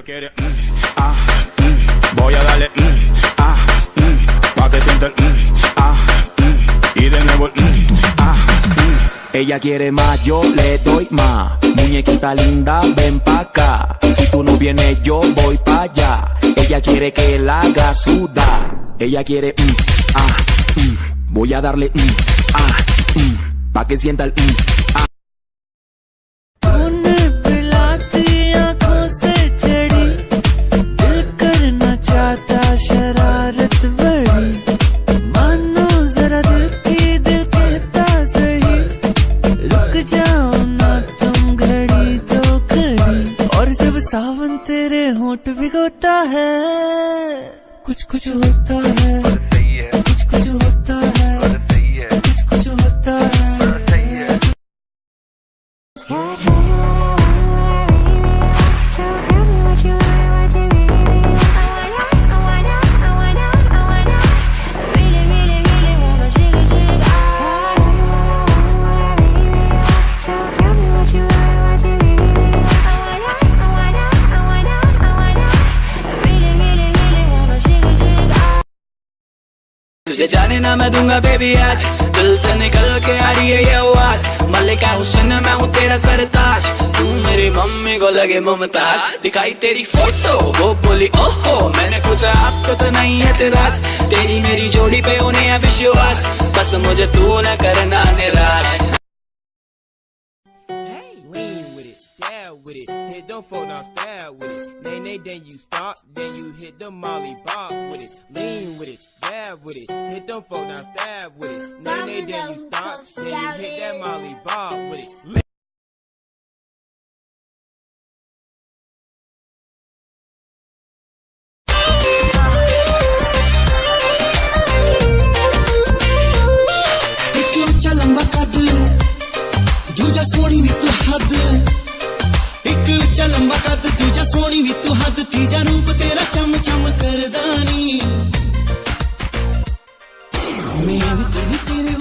Ella quiere, voy a darle, pa' que sienta el, y de nuevo el, Ella quiere más, yo le doy más. Muñequita linda, ven pa' acá. Si tú no vienes, yo voy pa' allá. Ella quiere que la haga sudar. Ella quiere, voy a darle, pa' que sienta el, तूने पिलाती आँखों से चढ़ी, दिल करना चाहता शरारत बड़ी, मानो जरा दिल कहता सही, रुक जाओ ना तुम घड़ी दो घड़ी। और जब सावन तेरे होंठ भिगोता है, कुछ कुछ होता है, कुछ कुछ होता है, कुछ कुछ होता है। तुझे जाने ना मैं दूंगा बेबी आज, दिल से निकल के आ रही है ये आवाज। मल्लिका हुसैन मैं हूँ तेरा सरताज, तू मेरी मम्मी को लगे मुमताज। दिखाई तेरी फोटो वो बोली ओहो, मैंने पूछा आपको तो नहीं है एतराज। तेरी मेरी जोड़ी पे उन्हें है विश्वास, बस मुझे तू न करना निराश। With it, hit them folk now, stab with it. Nay, then you stop, then you hit the molly bob with it. Lean with it, dab with it, hit them folk now, stab with it. Nay, then you stop, then you hit that molly bob with it. सोनी भी तू हद, एक ऊंचा लंबा कद, दूजा Sony भी तू हद, तीजा रूप तेरा चम चम करदानी। मैं भी तेरे